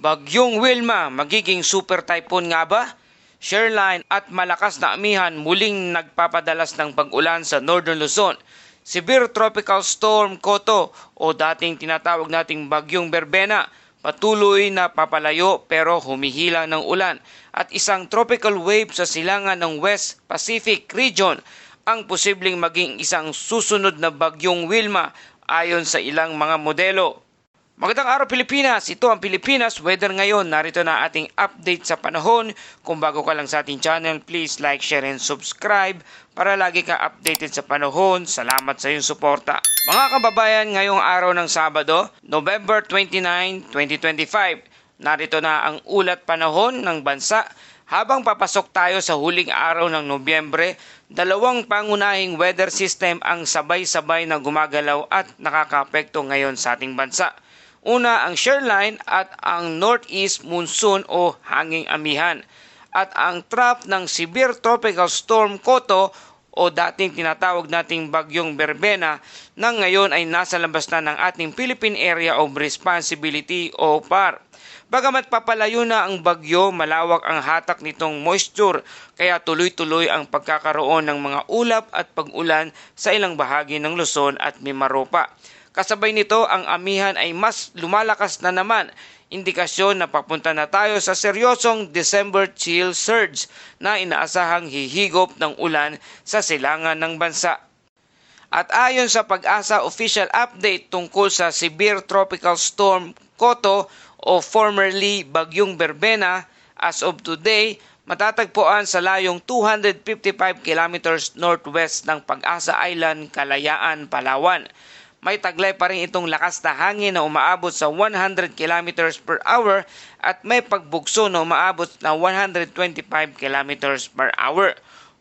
Bagyong Wilma, magiging super typhoon nga ba? Shoreline at malakas na amihan muling nagpapadalas ng pag-ulan sa Northern Luzon. Severe Tropical Storm Koto o dating tinatawag nating Bagyong Berbena patuloy na papalayo pero humihilang ng ulan at isang tropical wave sa silangan ng West Pacific Region ang posibleng maging isang susunod na Bagyong Wilma ayon sa ilang mga modelo. Magandang araw Pilipinas, ito ang Pilipinas Weather ngayon. Narito na ating update sa panahon. Kung bago ka lang sa ating channel, please like, share, and subscribe para lagi ka updated sa panahon. Salamat sa iyong suporta. Mga kababayan, ngayong araw ng Sabado, November 29, 2025, narito na ang ulat panahon ng bansa. Habang papasok tayo sa huling araw ng Nobyembre, dalawang pangunahing weather system ang sabay-sabay na gumagalaw at nakakaapekto ngayon sa ating bansa. Una ang shoreline at ang northeast monsoon o hanging amihan at ang trough ng severe tropical storm Koto o dating tinatawag nating Bagyong Berbena na ngayon ay nasa labas na ng ating Philippine Area of Responsibility o PAR. Bagamat papalayo na ang bagyo, malawak ang hatak nitong moisture kaya tuloy-tuloy ang pagkakaroon ng mga ulap at pag-ulan sa ilang bahagi ng Luzon at Mimaropa. Kasabay nito, ang amihan ay mas lumalakas na naman, indikasyon na papunta na tayo sa seryosong December chill surge na inaasahang hihigop ng ulan sa silangan ng bansa. At ayon sa Pag-asa official update tungkol sa Severe Tropical Storm Koto o formerly Bagyong Berbena, as of today, matatagpuan sa layong 255 kilometers northwest ng Pag-asa Island, Kalayaan, Palawan. May taglay pa rin itong lakas na hangin na umaabot sa 100 km per hour at may pagbugso na umaabot na 125 km per hour.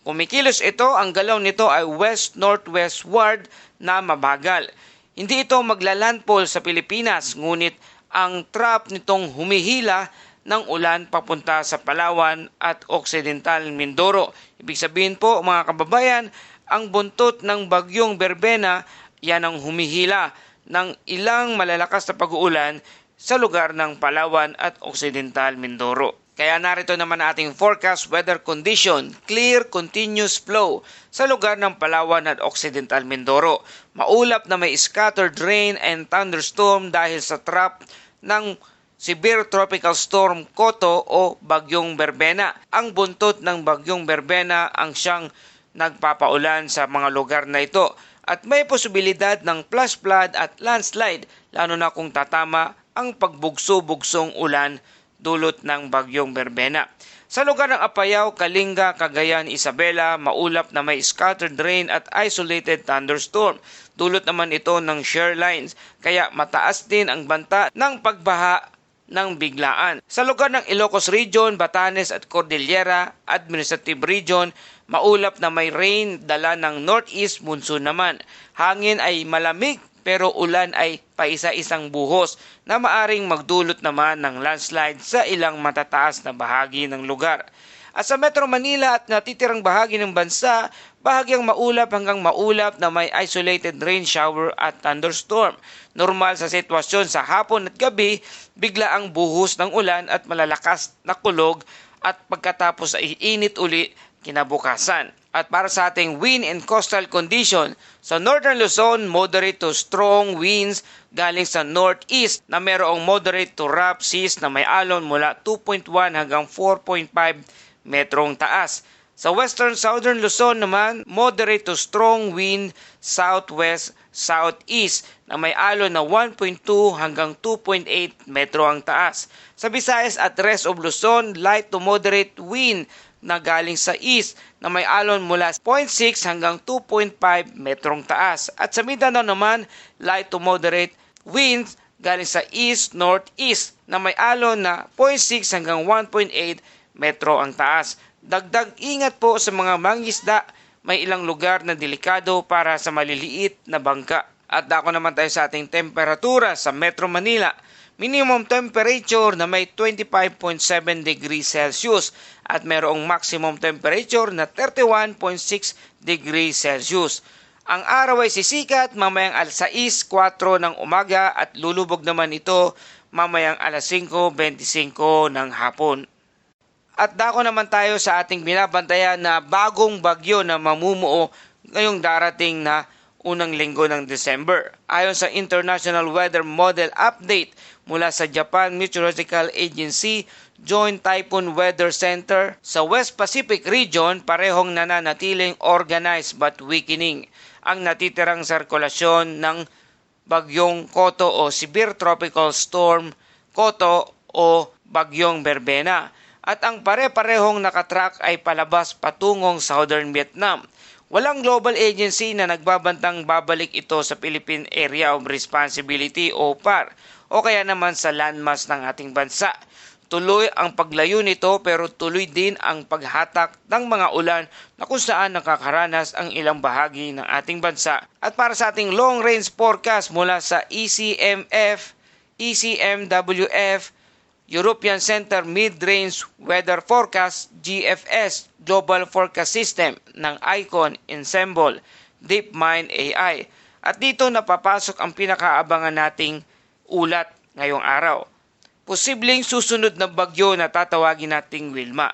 Kumikilos ito, ang galaw nito ay west-northwestward na mabagal. Hindi ito maglalandfall sa Pilipinas, ngunit ang trough nitong humihila ng ulan papunta sa Palawan at Occidental Mindoro. Ibig sabihin po mga kababayan, ang buntot ng Bagyong Berbena yan ang humihila ng ilang malalakas na pag-uulan sa lugar ng Palawan at Occidental Mindoro. Kaya narito naman ating forecast weather condition, clear continuous flow sa lugar ng Palawan at Occidental Mindoro. Maulap na may scattered rain and thunderstorm dahil sa trough ng Severe Tropical Storm Koto o Bagyong Berbena. Ang buntot ng Bagyong Berbena ang siyang nagpapaulan sa mga lugar na ito. At may posibilidad ng flash flood at landslide lalo na kung tatama ang pagbugso-bugsong ulan dulot ng Bagyong Berbena. Sa lugar ng Apayao, Kalinga, Cagayan, Isabela, maulap na may scattered rain at isolated thunderstorm. Dulot naman ito ng shorelines kaya mataas din ang banta ng pagbaha ng biglaan. Sa lugar ng Ilocos Region, Batanes at Cordillera Administrative Region, maulap na may rain, dala ng northeast monsoon naman. Hangin ay malamig pero ulan ay paisa-isang buhos na maaring magdulot naman ng landslide sa ilang matataas na bahagi ng lugar. At sa Metro Manila at natitirang bahagi ng bansa, bahagyang maulap hanggang maulap na may isolated rain shower at thunderstorm. Normal sa sitwasyon sa hapon at gabi, bigla ang buhos ng ulan at malalakas na kulog at pagkatapos ay init uli kinabukasan. At para sa ating wind and coastal condition, sa Northern Luzon, moderate to strong winds galing sa northeast na mayroong moderate to rough seas na may alon mula 2.1 hanggang 4.5 metrong taas. Sa Western Southern Luzon naman, moderate to strong wind southwest-southeast na may alon na 1.2 hanggang 2.8 metro ang taas. Sa Visayas at rest of Luzon, light to moderate wind na galing sa east na may alon mula 0.6 hanggang 2.5 metrong taas. At sa Mindanao naman, light to moderate winds galing sa east-northeast na may alon na 0.6 hanggang 1.8 metro ang taas. Dagdag ingat po sa mga mangisda, may ilang lugar na delikado para sa maliliit na bangka. At dako naman tayo sa ating temperatura sa Metro Manila. Minimum temperature na may 25.7 degrees Celsius at mayroong maximum temperature na 31.6 degrees Celsius. Ang araw ay sisikat mamayang alas 6:04 ng umaga at lulubog naman ito mamayang alas 5:25 ng hapon. At dako naman tayo sa ating binabantayan na bagong bagyo na mamumuo ngayong darating na unang linggo ng December. Ayon sa International Weather Model Update mula sa Japan Meteorological Agency Joint Typhoon Weather Center, sa West Pacific region parehong nananatiling organized but weakening ang natitirang sirkulasyon ng bagyong Koto o Severe Tropical Storm Koto o bagyong Berbena. At ang pare-parehong nakatrack ay palabas patungong Southern Vietnam. Walang global agency na nagbabantang babalik ito sa Philippine Area of Responsibility o PAR o kaya naman sa landmass ng ating bansa. Tuloy ang paglayo nito pero tuloy din ang paghatak ng mga ulan na kung saan nakakaranas ang ilang bahagi ng ating bansa. At para sa ating long range forecast mula sa ECMF, ECMWF, European Center Mid-Range Weather Forecast, GFS, Global Forecast System ng Icon, Ensemble, DeepMind AI. At dito napapasok ang pinakaabangan nating ulat ngayong araw. Posibleng susunod na bagyo na tatawagin nating Wilma.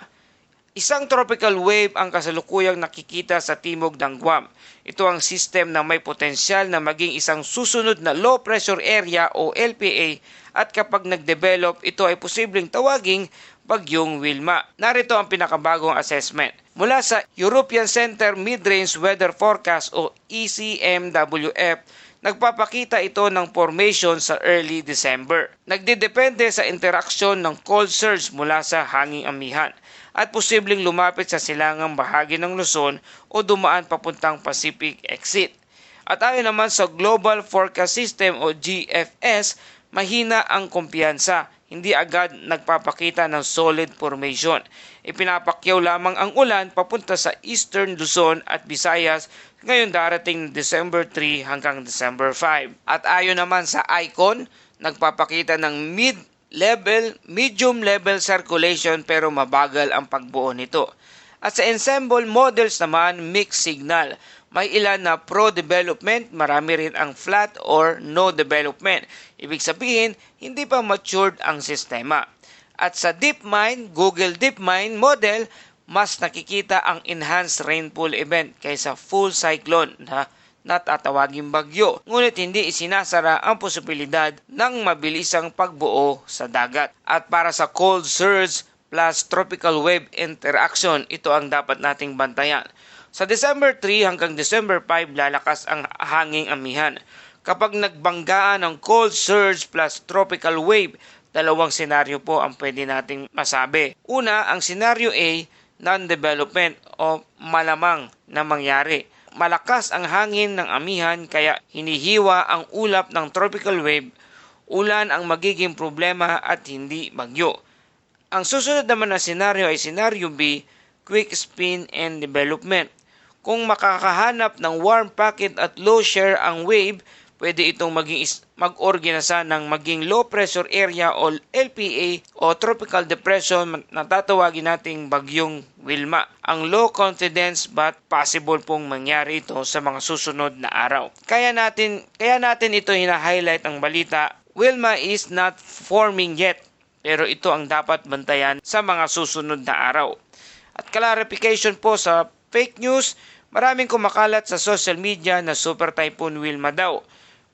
Isang tropical wave ang kasalukuyang nakikita sa timog ng Guam. Ito ang system na may potensyal na maging isang susunod na low pressure area o LPA at kapag nag-develop ito ay posibleng tawaging bagyong Wilma. Narito ang pinakabagong assessment. Mula sa European Center Mid-Range Weather Forecast o ECMWF, nagpapakita ito ng formation sa early December. Nagdedepende sa interaksyon ng cold surge mula sa hanging amihan at posibleng lumapit sa silangang bahagi ng Luzon o dumaan papuntang Pacific exit. At ayon naman sa Global Forecast System o GFS, mahina ang kumpiyansa, hindi agad nagpapakita ng solid formation. Ipinapakyaw lamang ang ulan papunta sa Eastern Luzon at Visayas ngayon darating December 3 hanggang December 5. At ayon naman sa Icon, nagpapakita ng medium level circulation pero mabagal ang pagbuo nito. At sa Ensemble models naman, mixed signal. May ilan na pro-development, marami rin ang flat or no development. Ibig sabihin, hindi pa matured ang sistema. At sa DeepMind, Google DeepMind model, mas nakikita ang enhanced rainfall event kaysa full cyclone na natatawaging bagyo. Ngunit hindi isinasara ang posibilidad ng mabilisang pagbuo sa dagat. At para sa cold surge plus tropical wave interaction, ito ang dapat nating bantayan. Sa December 3 hanggang December 5, lalakas ang hanging amihan. Kapag nagbanggaan ng cold surge plus tropical wave, dalawang senaryo po ang pwede nating masabi. Una, ang senaryo A, non-development o malamang na mangyari. Malakas ang hangin ng amihan kaya hinihiwa ang ulap ng tropical wave. Ulan ang magiging problema at hindi bagyo. Ang susunod naman na senaryo ay senaryo B, quick spin and development. Kung makakahanap ng warm pocket at low shear ang wave, pwede itong mag-organisa ng maging low pressure area o LPA o tropical depression na tatawagin nating bagyong Wilma. Ang low confidence but possible pong mangyari ito sa mga susunod na araw. Kaya natin ito hina-highlight ang balita. Wilma is not forming yet, pero ito ang dapat bantayan sa mga susunod na araw. At clarification po sa fake news, maraming kumakalat sa social media na Super Typhoon Wilma daw.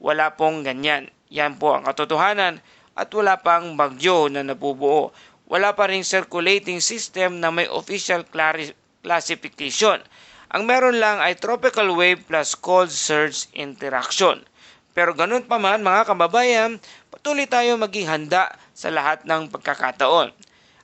Wala pong ganyan. Yan po ang katotohanan at wala pang bagyo na nabubuo. Wala pa ring circulating system na may official classification. Ang meron lang ay tropical wave plus cold surge interaction. Pero ganun pa man mga kababayan, patuloy tayo maging handa sa lahat ng pagkakataon.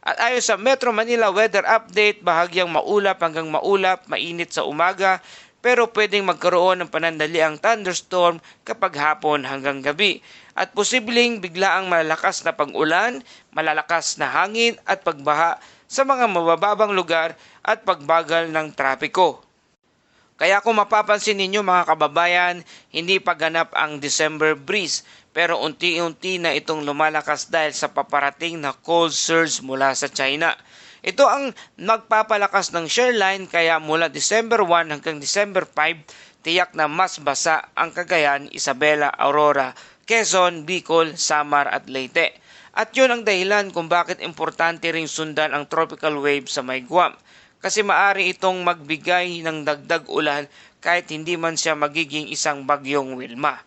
At ayon sa Metro Manila Weather Update, bahagyang maulap hanggang maulap, mainit sa umaga, pero pwedeng magkaroon ng panandaliang thunderstorm kapag hapon hanggang gabi. At posibleng biglaang malalakas na pag-ulan, malalakas na hangin at pagbaha sa mga mabababang lugar at pagbagal ng trapiko. Kaya kung mapapansin ninyo mga kababayan, hindi pa ganap ang December breeze pero unti-unti na itong lumalakas dahil sa paparating na cold surge mula sa China. Ito ang nagpapalakas ng shear line kaya mula December 1 hanggang December 5, tiyak na mas basa ang Cagayan, Isabela, Aurora, Quezon, Bicol, Samar at Leyte. At yun ang dahilan kung bakit importante ring sundan ang tropical wave sa may Guam. Kasi maari itong magbigay ng dagdag ulan kahit hindi man siya magiging isang bagyong Wilma.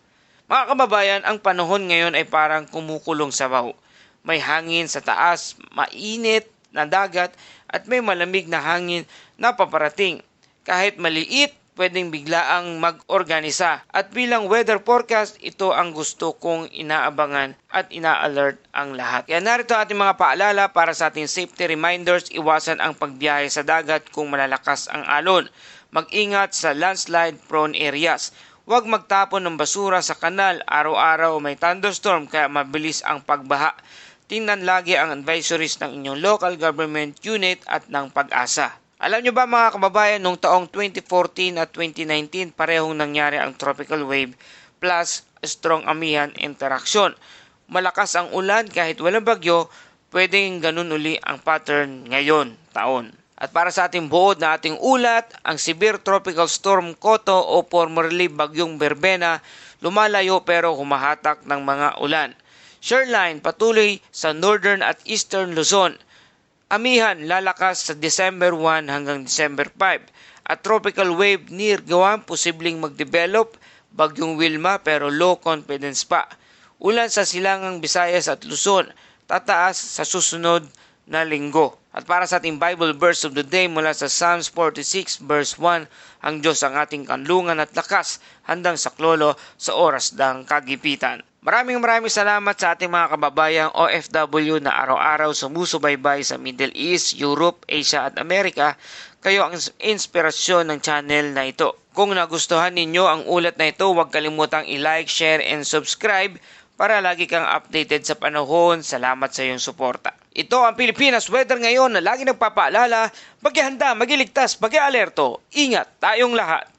Mga kababayan, ang panahon ngayon ay parang kumukulong sabaw. May hangin sa taas, mainit na dagat at may malamig na hangin na paparating. Kahit maliit, pwedeng biglaang mag-organisa. At bilang weather forecast, ito ang gusto kong inaabangan at ina-alert ang lahat. Kaya narito ating mga paalala para sa ating safety reminders. Iwasan ang pagbiyahe sa dagat kung malalakas ang alon. Mag-ingat sa landslide prone areas. Huwag magtapon ng basura sa kanal. Araw-araw may thunderstorm kaya mabilis ang pagbaha. Tingnan lagi ang advisories ng inyong local government unit at ng Pag-asa. Alam nyo ba mga kababayan, noong taong 2014 at 2019 parehong nangyari ang tropical wave plus strong amihan interaction. Malakas ang ulan kahit walang bagyo, pwedeng ganun uli ang pattern ngayon taon. At para sa ating buod na ating ulat, ang severe tropical storm Koto o formerly bagyong Berbena lumalayo pero humahatak ng mga ulan. Shoreline patuloy sa northern at eastern Luzon. Amihan lalakas sa December 1 hanggang December 5. At tropical wave near Guam posibleng mag-develop, bagyong Wilma pero low confidence pa. Ulan sa silangang Visayas at Luzon, tataas sa susunod na linggo. At para sa ating Bible verse of the day mula sa Psalms 46 verse 1, ang Diyos ang ating kanlungan at lakas, handang saklolo sa oras ng kagipitan. Maraming salamat sa ating mga kababayang OFW na araw-araw sumusubaybay sa Middle East, Europe, Asia at Amerika. Kayo ang inspirasyon ng channel na ito. Kung nagustuhan ninyo ang ulat na ito, huwag kalimutang i-like, share, and subscribe para lagi kang updated sa panahon. Salamat sa iyong suporta. Ito ang Pilipinas Weather ngayon na lagi nagpapaalala, mag-ihanda, mag-iligtas, mag-alerto. Ingat tayong lahat.